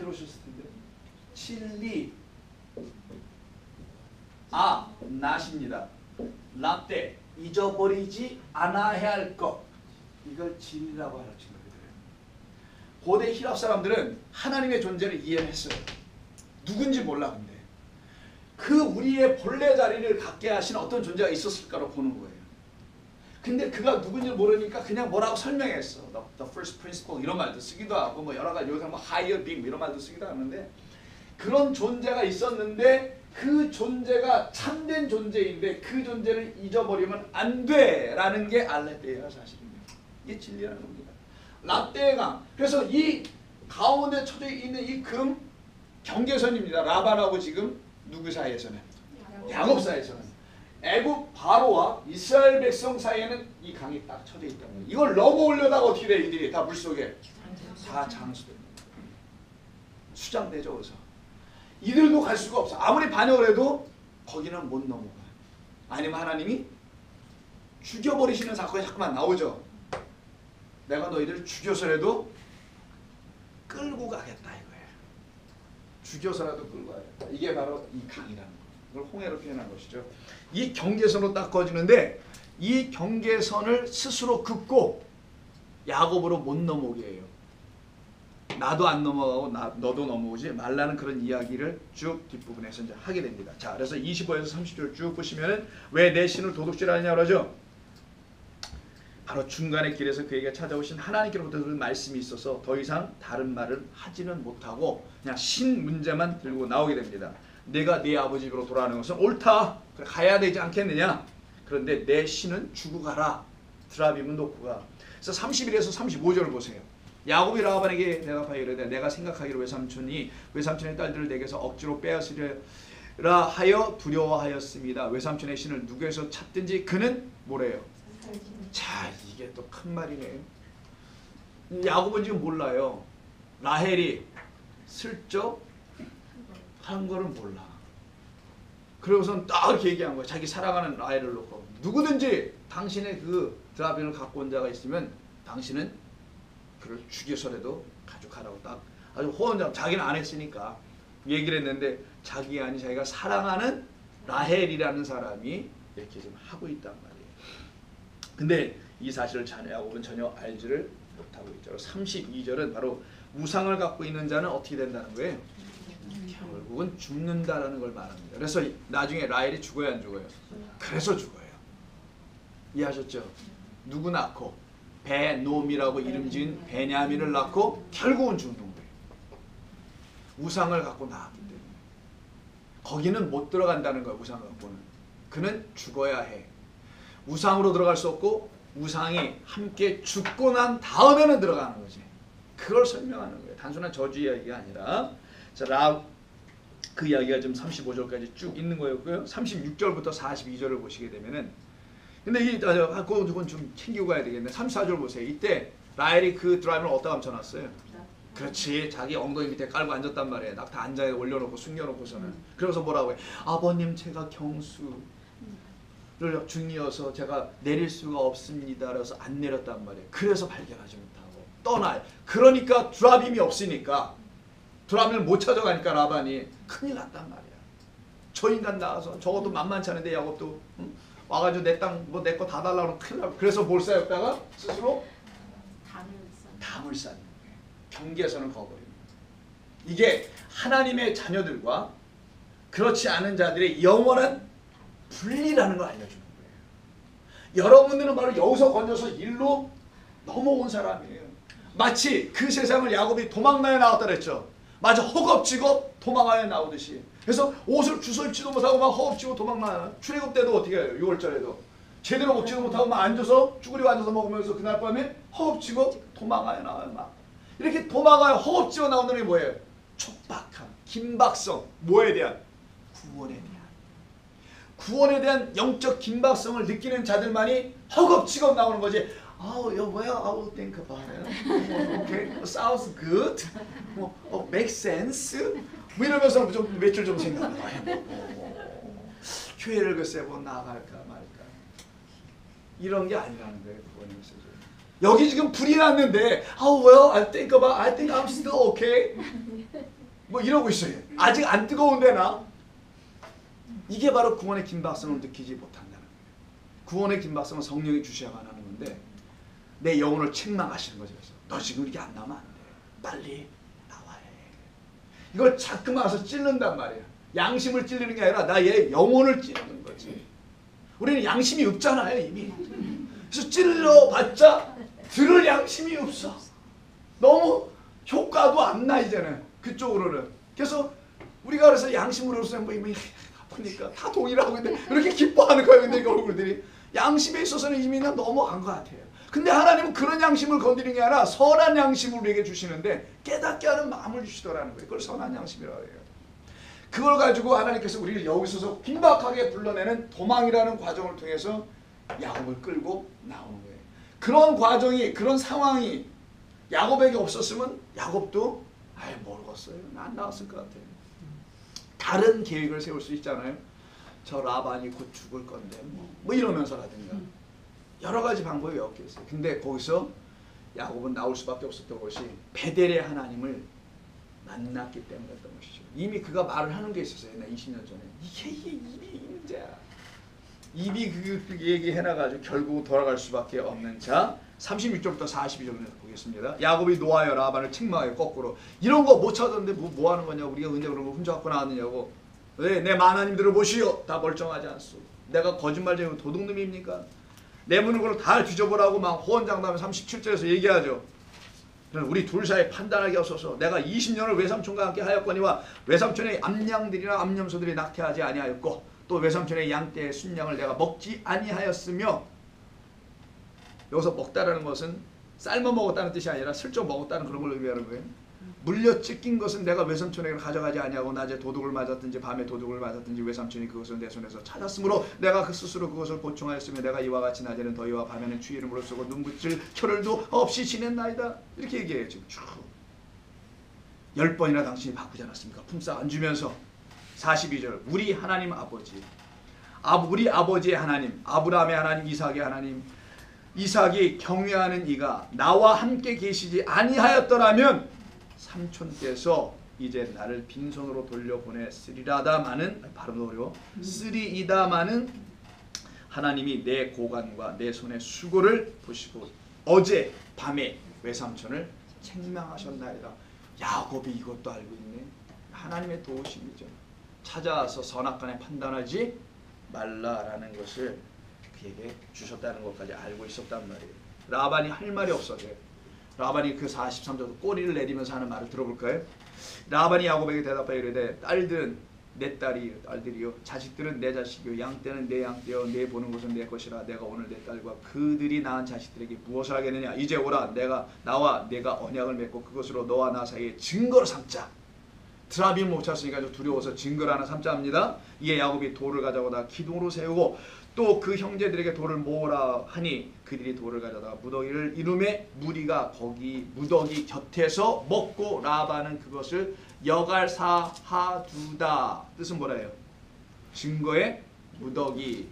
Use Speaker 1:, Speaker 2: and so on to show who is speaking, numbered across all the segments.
Speaker 1: 들어오셨을 텐데. 진리. 낫입니다. 라떼. 잊어버리지 않아야 할 것. 이걸 진리라고 가르친 거거든요. 고대 히랍 사람들은 하나님의 존재를 이해했어요. 누군지 몰라 근데. 그 우리의 본래 자리를 갖게 하신 어떤 존재가 있었을까로 보는 거예요. 근데 그가 누군지 모르니까 그냥 뭐라고 설명했어. The first principle 이런 말도 쓰기도 하고 뭐 여러 가지 요새 뭐 higher being 이런 말도 쓰기도 하는데 그런 존재가 있었는데 그 존재가 참된 존재인데 그 존재를 잊어버리면 안 돼라는 게 알레테이아 사실입니다. 이게 진리라는 겁니다. 라떼가 그래서 이 가운데 쳐져 있는 이 금 경계선입니다. 라반하고 지금 누구 사이에서는? 야곱 사이에서는. 애굽 바로와 이스라엘 백성 사이에는 이 강이 딱 쳐져 있다는 거예요. 이걸 넘어오려다가 어떻게 돼? 이들이 다 물속에 다 장수됩니다. 수장되죠. 그래서 이들도 갈 수가 없어. 아무리 반역을 해도 거기는 못 넘어가요. 아니면 하나님이 죽여버리시는 사건이 자꾸만 나오죠. 내가 너희들 죽여서라도 끌고 가겠다 이거예요. 죽여서라도 끌고 가겠다. 이게 바로 이 강이라는 거예요. 이걸 홍해로 표현한 것이죠. 이 경계선으로 딱 꺼지는데 이 경계선을 스스로 긋고 야곱으로 못 넘어오게 해요. 나도 안 넘어가고 너도 넘어오지 말라는 그런 이야기를 쭉 뒷부분에서 이제 하게 됩니다. 자, 그래서 25에서 30절 쭉 보시면은 왜 내 신을 도둑질하느냐 그러죠. 바로 중간의 길에서 그에게 찾아오신 하나님께로부터 들은 말씀이 있어서 더 이상 다른 말을 하지는 못하고 그냥 신 문제만 들고 나오게 됩니다. 내가 네 아버지 집으로 돌아가는 것은 옳다. 그래 가야 되지 않겠느냐. 그런데 내 신은 주고 가라. 드라빔은 놓고 가. 그래서 31에서 35절을 보세요. 야곱이 라반에게 대답하여 이르되 내가 생각하기로 외삼촌의 딸들을 내게서 억지로 빼앗으려 하여 두려워하였습니다. 외삼촌의 신을 누구에서 찾든지 그는 뭐래요? 자, 이게 또 큰 말이네요. 야곱은 지금 몰라요. 라헬이 슬쩍 한 거는 몰라. 그러고선 딱 이렇게 얘기한 거예요. 자기 사랑하는 라헬을 놓고 누구든지 당신의 그 드라빔을 갖고 온 자가 있으면 당신은 그를 죽여서라도 가져가라고 딱 아주 호언장. 자기는 안 했으니까 얘기를 했는데 자기가 아닌 자기가 사랑하는 라헬이라는 사람이 이렇게 좀 하고 있단 말이에요. 근데 이 사실을 야곱은 전혀 알지를 못하고 있죠. 32절은 바로 우상을 갖고 있는 자는 어떻게 된다는 거예요? 결국은 죽는다라는 걸 말합니다. 그래서 나중에 라헬이 죽어야 안 죽어요? 그래서 죽어요. 이해하셨죠? 누구 낳고 베놈이라고 이름 지은 베냐민을 낳고 결국은 죽는 거예요. 우상을 갖고 나왔기 때문에. 거기는 못 들어간다는 거예요. 우상을 갖고는. 그는 죽어야 해. 우상으로 들어갈 수 없고 우상이 함께 죽고 난 다음에는 들어가는 거지. 그걸 설명하는 거예요. 단순한 저주 이야기가 아니라. 자, 그 이야기가 지금 35절까지 쭉 있는 거였고요. 36절부터 42절을 보시게 되면은 근데 그건 좀 챙기고 가야 되겠네. 34절 보세요. 이때 라헬이 그 드라이브를 어디다 감춰놨어요? 그렇지. 자기 엉덩이 밑에 깔고 앉았단 말이에요. 낙타 앉아에 올려놓고 숨겨놓고서는. 그래서 뭐라고 해? 아버님 제가 경수를 중이어서 제가 내릴 수가 없습니다. 그래서 안 내렸단 말이에요. 그래서 발견하지 못하고 떠나요. 그러니까 드라빔이 없으니까 드라빔을 못 찾아가니까 라반이 큰일 났단 말이야. 저 인간 나와서 적어도 만만치 않은데 야곱도 응? 와가지고 내 땅 뭐 내 거 다 달라고 큰일 나고 그래서 뭘 쌓였다가 스스로 담을 쌓는 거예요. 경계선을 그어버립니다. 이게 하나님의 자녀들과 그렇지 않은 자들의 영원한 분리라는 걸 알려주는 거예요. 여러분들은 바로 여기서 건져서 일로 넘어온 사람이에요. 마치 그 세상을 야곱이 도망나에 나왔다 그랬죠. 마치 허겁지겁 도망하여 나오듯이. 그래서 옷을 주워 입지도 못하고 막 허겁지겁 도망나요. 출애굽 때도 어떻게 해요? 6월절에도 제대로 먹지도 못하고 막 앉아서 쭈그리고 앉아서 먹으면서 그날 밤에 허겁지겁 도망하여 나와요. 막 이렇게 도망하여 허겁지겁 나오는 게 뭐예요? 촉박함, 긴박성. 뭐에 대한? 구원에 대한 영적 긴박성을 느끼는 자들만이 허겁지겁 나오는 거지. 아우 여보야, 아우 think about it. Okay, sounds good. make sense. 뭐 이러면서 좀 며칠 좀 생각나. 교회를 글쎄 뭐 나갈까 말까. 이런 게 아니라는 거예요. 구원의 메시지. 여기 지금 불이 났는데, well, I think I'm still okay. 뭐 이러고 있어요. 아직 안 뜨거운데 나. 이게 바로 구원의 긴박성을 느끼지 못한다는 거예요. 구원의 긴박성은 성령이 주셔야만 하는 건데 내 영혼을 책망하시는 거죠. 그래서 너 지금 이렇게 안 나오면 안 돼. 빨리 나와야 해. 이걸 자꾸만 와서 찔른단 말이야. 양심을 찔리는 게 아니라 나의 영혼을 찌르는 거지. 우리는 양심이 없잖아요 이미. 그래서 찔러봤자 들을 양심이 없어. 너무 효과도 안 나 이제는 그쪽으로는. 그래서 우리가 그래서 양심으로서 뭐 아프니까 다 동의하고 있는데 이렇게 기뻐하는 거예요. 근데 그 얼굴들이 양심에 있어서는 이미 넘어간 것 같아요. 근데 하나님은 그런 양심을 건드리는 게 아니라 선한 양심을 우리에게 주시는데 깨닫게 하는 마음을 주시더라는 거예요. 그걸 선한 양심이라고 해요. 그걸 가지고 하나님께서 우리를 여기서 긴박하게 불러내는 도망이라는 과정을 통해서 야곱을 끌고 나오는 거예요. 그런 과정이, 그런 상황이 야곱에게 없었으면 야곱도 아예 모르겠어요. 안 나왔을 것 같아요. 다른 계획을 세울 수 있잖아요. 저 라반이 곧 죽을 건데 뭐 이러면서라든가 여러 가지 방법이 몇 개 있어요. 근데 거기서 야곱은 나올 수밖에 없었던 것이 베델의 하나님을 만났기 때문이었던 것이죠. 이미 그가 말을 하는 게 있었어요. 옛날 20년 전에. 이게 입이 문제야. 입이 그 얘기해놔가지고 결국 돌아갈 수밖에 없는 자. 36절부터 42절을 보겠습니다. 야곱이 노하여 라반을 책망하여 거꾸로 이런 거 못 찾았는데 뭐 하는 거냐고. 우리가 언제 그런 거 혼자 갖고 나왔느냐고. 왜? 내 만하님들을 보시오. 다 멀쩡하지 않소. 내가 거짓말쟁이 도둑놈입니까? 내 문을 다 뒤져보라고 막 호언장담을 37절에서 얘기하죠. 우리 둘 사이 판단하게 하소서. 내가 20년을 외삼촌과 함께 하였거니와 외삼촌의 암양들이나 암염소들이 낙태하지 아니하였고 또 외삼촌의 양떼의 순양을 내가 먹지 아니하였으며. 여기서 먹다라는 것은 삶아 먹었다는 뜻이 아니라 슬쩍 먹었다는 그런 걸 의미하는 거예요. 물려 찢긴 것은 내가 외삼촌에게 가져가지 아니하고 낮에 도둑을 맞았든지 밤에 도둑을 맞았든지 외삼촌이 그것을 내 손에서 찾았으므로 내가 그 스스로 그것을 보충하였으며 내가 이와 같이 낮에는 더위와 밤에는 주의 이름으로 쓰고 눈붙일 혈을도 없이 지냈나이다. 이렇게 얘기해요. 지금 쭉 10번이나 당신이 바꾸지 않았습니까? 품삯 안 주면서. 42절 우리 하나님 아버지, 우리 아버지의 하나님, 아브라함의 하나님, 이삭의 하나님, 이삭이 경외하는 이가 나와 함께 계시지 아니하였더라면 삼촌께서 이제 나를 빈손으로 돌려보냈으리라다마는, 발음도 어려워, 쓰리이다마는 하나님이 내 고관과 내 손의 수고를 보시고 어제 밤에 외삼촌을 책망하셨나이다. 야곱이 이것도 알고 있네. 하나님의 도우심이죠. 찾아와서 선악간에 판단하지 말라라는 것을 그에게 주셨다는 것까지 알고 있었단 말이에요. 라반이 할 말이 없어져요. 라반이 그 43절 꼬리를 내리면서 하는 말을 들어볼까요? 라반이 야곱에게 대답하여 이르되 딸들은 내 딸들이요 자식들은 내 자식이요 양떼는 내 양떼요 내 보는 것은 내 것이라 내가 오늘 내 딸과 그들이 낳은 자식들에게 무엇을 하겠느냐. 이제 오라 나와 내가 언약을 맺고 그것으로 너와 나 사이에 증거로 삼자. 드라빔 못 찾으니까 좀 두려워서 증거를 하나 삼자 합니다. 이에 야곱이 돌을 가져다가 기둥으로 세우고 또 그 형제들에게 돌을 모으라 하니 그들이 돌을 가져다가 무더기를 이루매 무리가 거기 무더기 곁에서 먹고 라반은 그것을 여갈사하두다. 뜻은 뭐래요? 증거의 무더기,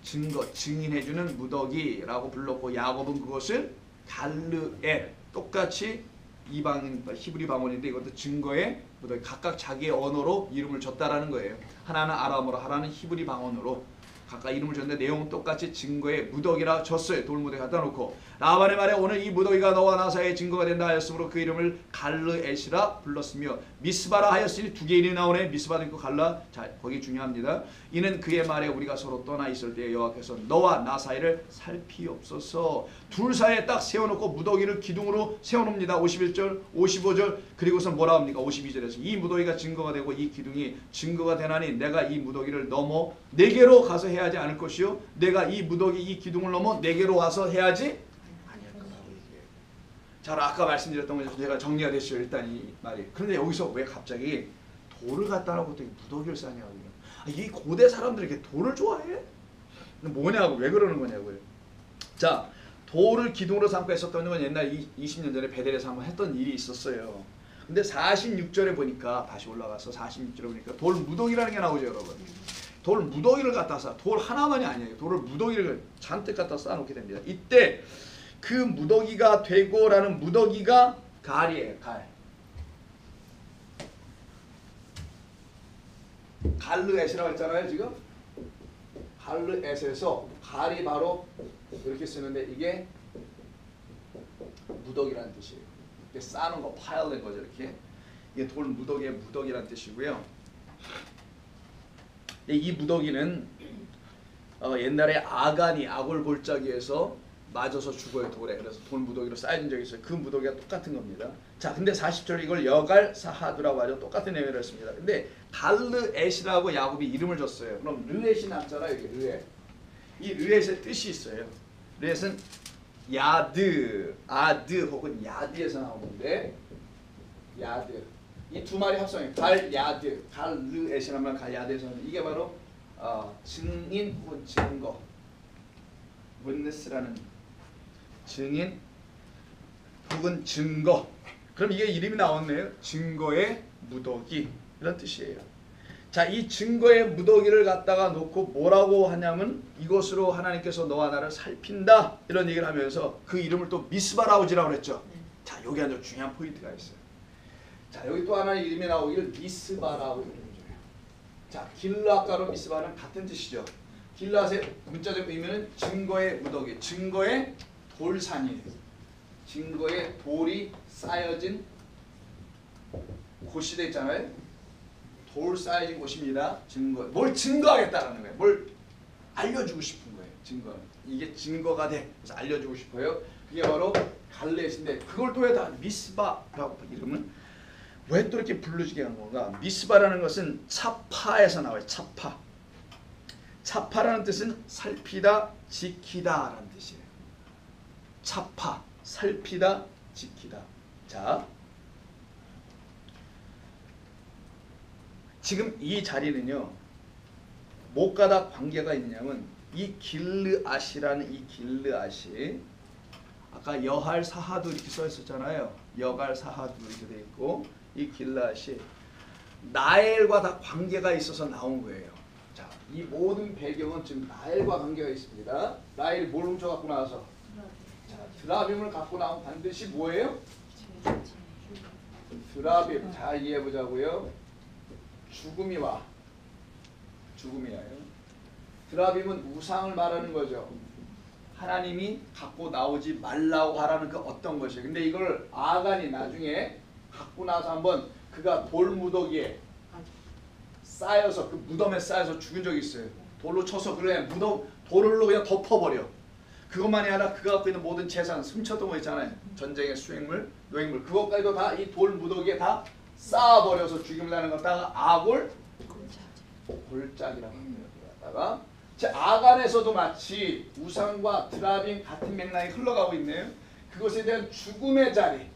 Speaker 1: 증인해주는 무더기라고 불렀고 야곱은 그것을 갈르엘, 똑같이 이방인 히브리 방언인데 이것도 증거의 무더기, 각각 자기의 언어로 이름을 줬다라는 거예요. 하나는 아람어로, 하나는 히브리 방언으로 각각 이름을 줬는데 내용은 똑같이 증거의 무더기라 줬어요. 돌무더기 갖다 놓고 라반의 말에 오늘 이 무더기가 너와 나 사이에 증거가 된다 하였으므로 그 이름을 갈르엣이라 불렀으며 미스바라 하였으니 두 개 이름이 나오네. 미스바도 있고 갈라. 자, 거기 중요합니다. 이는 그의 말에 우리가 서로 떠나 있을 때에 여호와께서 너와 나 사이를 살피옵소서. 둘 사이에 딱 세워놓고 무더기를 기둥으로 세워놓습니다. 51절 55절 그리고서 뭐라 합니까? 52절에서 이 무더기가 증거가 되고 이 기둥이 증거가 되나니 내가 이 무더기를 넘어 네게로 가서 해야 하지 않을 것이요 내가 이 무더기 이 기둥을 넘어 네게로 와서 해야지 아니할 거라고 얘기해요. 자, 아까 말씀드렸던 것처럼 제가 정리가 됐어요. 일단 이 말이. 그런데 여기서 왜 갑자기 돌을 갖다 놓고 또 무더기를 싸냐고요. 이 고대 사람들이 이렇게 돌을 좋아해? 뭐냐고, 왜 그러는 거냐고요. 자, 돌을 기둥으로 삼고 했었던 건 옛날 20년 전에 베델에서 한번 했던 일이 있었어요. 근데 46절에 보니까 다시 올라가서 46절에 보니까 돌 무더기라는 게 나오죠, 여러분. 돌 무더기를 갖다 쏴. 돌 하나만이 아니에요. 돌을 무더기를 잔뜩 갖다 쌓아놓게 됩니다. 이때 그 무더기가 되고라는 무더기가 갈이에요. 갈. 갈르엣이라고 했잖아요. 지금 갈르엣에서 갈이 바로 이렇게 쓰는데 이게 무더기라는 뜻이에요. 이렇게 쌓는 거 파일된 거죠. 이렇게 이게 돌 무더기의 무더기라는 뜻이고요. 이 무더기는 옛날에 아간이 아골골짜기에서 맞아서 죽어요. 돌에. 그래서 돌 무더기로 쌓여진 적이 있어요. 그 무더기가 똑같은 겁니다. 자, 근데 40절 이걸 여갈 사하두라고 하죠. 똑같은 의미를 했습니다. 근데 갈르엣이라고 야곱이 이름을 줬어요. 그럼 르엣이 남잖아요. 여기 르엣. 이 르엣의 뜻이 있어요. 르엣은 야드, 아드 혹은 야드에서 나오는데 야드. 이 두 말이 합성해요. 갈야드, 갈르엣이라면 갈야드에서 나오는 이게 바로 증인 혹은 증거. witness라는 증인 혹은 증거. 그럼 이게 이름이 나왔네요. 증거의 무더기 이런 뜻이에요. 자, 이 증거의 무더기를 갖다가 놓고 뭐라고 하냐면 이것으로 하나님께서 너와 나를 살핀다 이런 얘기를 하면서 그 이름을 또 미스바라우지라고 그랬죠. 자, 여기 아주 중요한 포인트가 있어요. 자, 여기 또 하나의 이름이 나오기를 미스바라고 이름을 줘요. 자, 길앗과로 미스바는 같은 뜻이죠. 길앗의 문자적 의미는 증거의 무더기, 증거의 돌산이에요. 증거의 돌이 쌓여진 곳이 있잖아요. 돌 쌓여진 곳입니다. 증거. 뭘 증거하겠다라는 거예요. 뭘 알려주고 싶은 거예요. 증거. 이게 증거가 돼. 그래서 알려주고 싶어요. 그게 바로 갈렛인데 그걸 또 왜 다 미스바라고 이름은 왜 또 이렇게 불러주게 한 건가? 미스바라는 것은 차파에서 나와요. 차파. 차파라는 뜻은 살피다, 지키다라는 뜻이에요. 차파, 살피다, 지키다. 자, 지금 이 자리는요. 뭐가다 관계가 있냐면 이 길르앗이라는 이 길르앗이 아까 여할 사하두 이렇게 써 있었잖아요. 여갈 사하두 이렇게 돼 있고 이 길르앗이 나엘과 다 관계가 있어서 나온 거예요. 자, 이 모든 배경은 지금 나엘과 관계가 있습니다. 나엘이 뭘 훔쳐 갖고 나와서 자, 드라빔을 갖고 나온 반드시 뭐예요? 드라빔. 자, 이해해 보자고요. 죽음이 와. 죽음이 와요. 드라빔은 우상을 말하는 거죠. 하나님이 갖고 나오지 말라고 하라는 그 어떤 것이에요. 근데 이걸 아간이 나중에 갖고 나서 한번 그가 돌 무더기에 쌓여서 그 무덤에 쌓여서 죽은 적이 있어요. 돌로 쳐서 그래 무덤 돌로 그냥 덮어버려. 그것만이 아니라 그가 갖고 있는 모든 재산 훔쳤던 거 있잖아요. 전쟁의 수행물, 노획물 그것까지도 다 이 돌 무더기에 다 쌓아버려서 죽임을 당하는 것다가 아골 골짜기라고 합니다. 그러다가 아간에서도 마치 우상과 드라빔 같은 맥락이 흘러가고 있네요. 그것에 대한 죽음의 자리.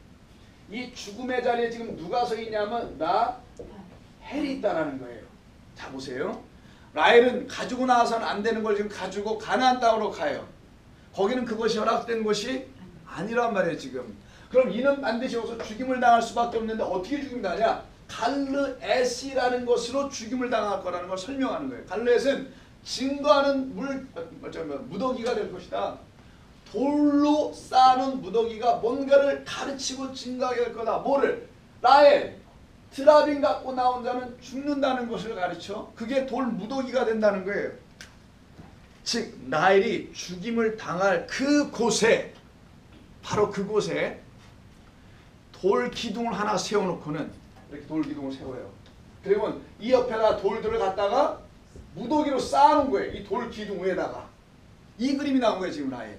Speaker 1: 이 죽음의 자리에 지금 누가 서 있냐면 라헬이 있다라는 거예요. 자, 보세요. 라헬은 가지고 나와서는 안 되는 걸 지금 가지고 가나안 땅으로 가요. 거기는 그것이 허락된 것이 아니란 말이에요. 지금. 그럼 이는 반드시 여기서 죽임을 당할 수밖에 없는데 어떻게 죽임을 당하냐? 갈르엣이라는 것으로 죽임을 당할 거라는 걸 설명하는 거예요. 갈르엣은 증거하는 무더기가 될 것이다. 돌로 쌓아놓은 무더기가 뭔가를 가르치고 증거하게 될 거다. 뭐를? 라헬, 드라빔 갖고 나온 자는 죽는다는 것을 가르쳐. 그게 돌 무더기가 된다는 거예요. 즉 라헬이 죽임을 당할 그곳에 바로 그곳에 돌 기둥을 하나 세워놓고는 이렇게 돌 기둥을 세워요. 그러면 이 옆에다 돌들을 갖다가 무더기로 쌓아놓은 거예요. 이 돌 기둥 위에다가. 이 그림이 나온 거예요. 지금 라헬.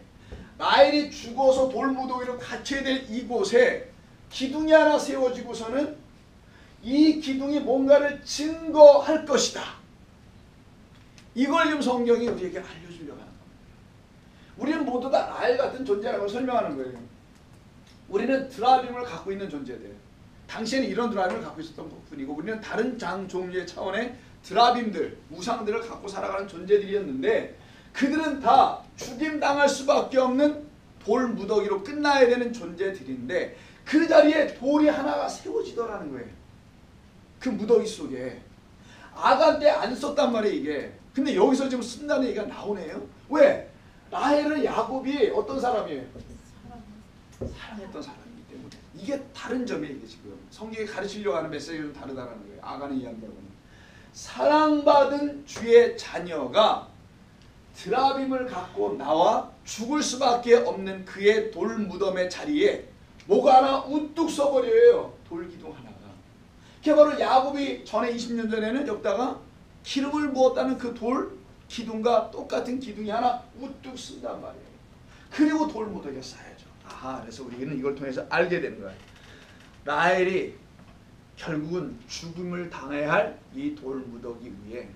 Speaker 1: 라헬이 죽어서 돌 무더기로 갇혀야 될 이곳에 기둥이 하나 세워지고서는 이 기둥이 뭔가를 증거할 것이다. 이걸 지금 성경이 우리에게 알려주려고 하는 겁니다. 우리는 모두 다 라헬 같은 존재라는 걸 설명하는 거예요. 우리는 드라빔을 갖고 있는 존재들. 당시에는 이런 드라빔을 갖고 있었던 것뿐이고 우리는 다른 종류의 차원의 드라빔들, 우상들을 갖고 살아가는 존재들이었는데 그들은 다 죽임당할 수밖에 없는 돌 무더기로 끝나야 되는 존재들인데 그 자리에 돌이 하나가 세워지더라는 거예요. 그 무더기 속에. 아간 때 안 썼단 말이에요. 이게. 근데 여기서 지금 쓴다는 얘기가 나오네요. 왜? 라헬은 야곱이 어떤 사람이에요? 사랑했던 사람이기 때문에. 이게 다른 점이에요. 이게 지금. 성경이 가르치려고 하는 메시지가 좀 다르다는 거예요. 아간의 이야기하고는. 사랑받은 주의 자녀가 드라빔을 갖고 나와 죽을 수밖에 없는 그의 돌 무덤의 자리에 뭐가 하나 우뚝 서버려요. 돌기둥 하나가. 그게 바로 야곱이 전에 20년 전에는 여기다가 기름을 부었다는 그 돌 기둥과 똑같은 기둥이 하나 우뚝 쓴단 말이에요. 그리고 돌 무더기가 쌓여져. 아하, 그래서 우리는 이걸 통해서 알게 되는 거예요. 라헬이 결국은 죽음을 당해야 할 이 돌 무더기 위에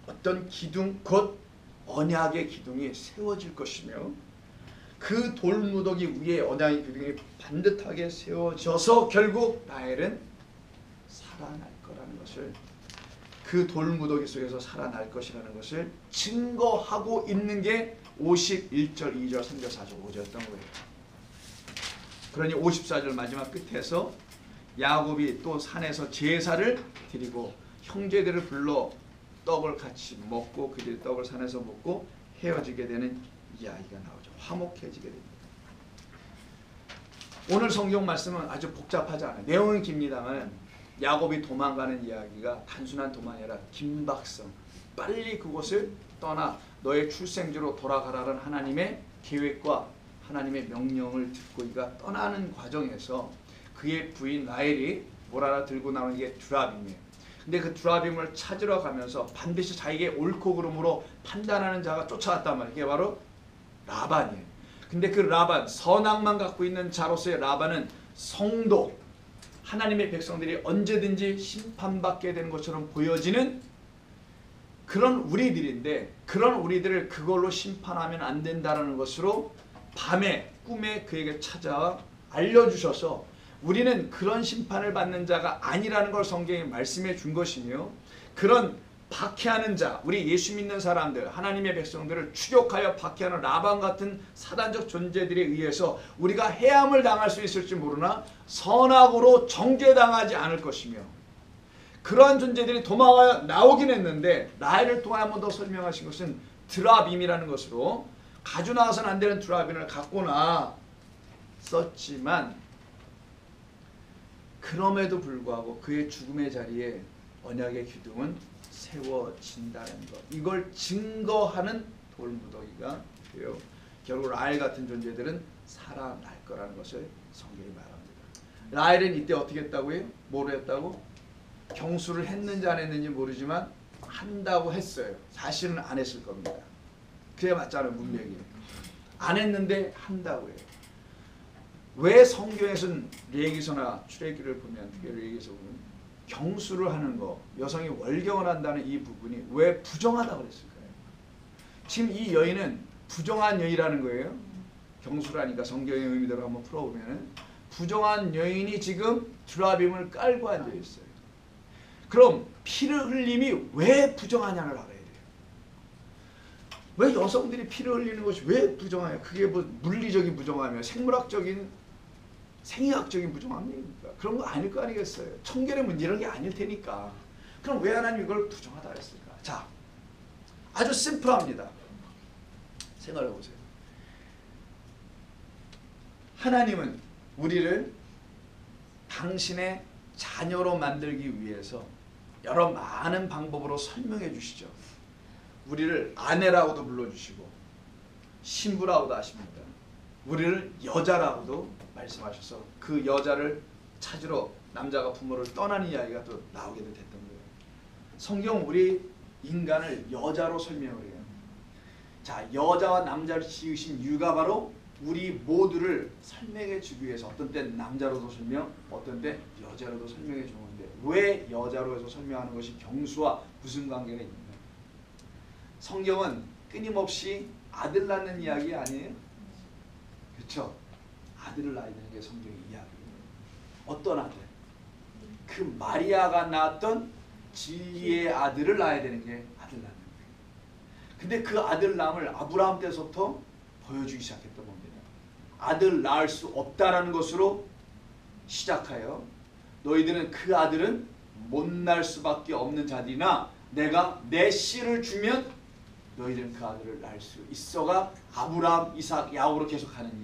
Speaker 1: 어떤 기둥, 곧 언약의 기둥이 세워질 것이며 그 돌 무더기 위에 언약의 기둥이 반듯하게 세워져서 결국 라헬은 살아날 거라는 것을, 그 돌 무더기 속에서 살아날 것이라는 것을 증거하고 있는 게 51절, 2절, 3절, 4절, 5절이었던 거예요. 그러니 54절 마지막 끝에서 야곱이 또 산에서 제사를 드리고 형제들을 불러 떡을 같이 먹고 그들이 떡을 산에서 먹고 헤어지게 되는 이야기가 나오죠. 화목해지게 됩니다. 오늘 성경 말씀은 아주 복잡하지 않아요. 내용은 깁니다만 야곱이 도망가는 이야기가 단순한 도망이 아니라 긴박성, 빨리 그곳을 떠나 너의 출생지로 돌아가라는 하나님의 계획과 하나님의 명령을 듣고 이가 떠나는 과정에서 그의 부인 라헬이 뭘 하나 들고 나오는 게 두라빔이에요. 근데 그 두라빔을 찾으러 가면서 반드시 자기에게 옳고 그름으로 판단하는 자가 쫓아왔단 말이에요. 그게 바로 라반이에요. 근데 그 라반, 선악만 갖고 있는 자로서의 라반은 성도, 하나님의 백성들이 언제든지 심판받게 되는 것처럼 보여지는 그런 우리들인데, 그런 우리들을 그걸로 심판하면 안 된다는 것으로 밤에 꿈에 그에게 찾아와 알려주셔서 우리는 그런 심판을 받는 자가 아니라는 걸 성경이 말씀해 준 것이며, 그런 박해하는 자, 우리 예수 믿는 사람들, 하나님의 백성들을 추격하여 박해하는 라반 같은 사단적 존재들에 의해서 우리가 해함을 당할 수 있을지 모르나 선악으로 정죄당하지 않을 것이며, 그러한 존재들이 도망하여 나오긴 했는데 라헬을 통해 한 번 더 설명하신 것은 드라빔이라는 것으로 가져 나가서는 안 되는 드라빔을 갖고 나섰지만, 그럼에도 불구하고 그의 죽음의 자리에 언약의 기둥은 세워진다는 것, 이걸 증거하는 돌무더기가 되어 결국 라헬 같은 존재들은 살아날 거라는 것을 성경이 말합니다. 라헬은 이때 어떻게 했다고요? 뭐로 했다고? 경수를 했는지 안 했는지 모르지만 한다고 했어요. 사실은 안 했을 겁니다. 그게 맞잖아요. 문맥이 안 했는데 한다고 해요. 왜 성경에서는 레위기서나 출애굽기를 보면, 레위기서 보면 경수를 하는 거, 여성이 월경을 한다는 이 부분이 왜 부정하다고 그랬을까요? 지금 이 여인은 부정한 여인이라는 거예요. 경수라니까 성경의 의미대로 한번 풀어보면 부정한 여인이 지금 두라빔을 깔고 앉아 있어요. 그럼 피를 흘림이 왜 부정하냐를 알아야 돼요. 왜 여성들이 피를 흘리는 것이 왜 부정해요? 그게 뭐 물리적인 부정함이에요? 생물학적인, 생리학적인 부정함입니까? 그런 거 아닐 거 아니겠어요? 청결의 문제 이런 게 아닐 테니까. 그럼 왜 하나님 이걸 부정하다 했을까? 자, 아주 심플합니다. 생각해 보세요. 하나님은 우리를 당신의 자녀로 만들기 위해서 여러 많은 방법으로 설명해 주시죠. 우리를 아내라고도 불러주시고 신부라고도 하십니다. 우리를 여자라고도 말씀하셔서 그 여자를 찾으러 남자가 부모를 떠나는 이야기가 또 나오게 됐던 거예요. 성경 우리 인간을 여자로 설명을 해요. 자, 여자와 남자를 지으신 이유가 바로 우리 모두를 설명해 주기 위해서, 어떤 때 남자로도 설명, 어떤 때 여자로도 설명해 주는데, 왜 여자로 해서 설명하는 것이 경수와 무슨 관계가 있는가? 성경은 끊임없이 아들 낳는 이야기 아니에요? 그렇죠? 아들을 낳아야 되는 게 성경의 이야기예요. 어떤 아들? 그 마리아가 낳았던 진리의 아들을 낳아야 되는 게 아들 낳는 거예요. 근데 그 아들 낳음을 아브라함 때부터 보여주기 시작했던 겁니다. 아들 낳을 수 없다라는 것으로 시작하여 너희들은 그 아들은 못 낳을 수밖에 없는 자들이나 내가 내 씨를 주면 너희들은 그 아들을 낳을 수 있어가 아브라함, 이삭, 야곱으로 계속 가는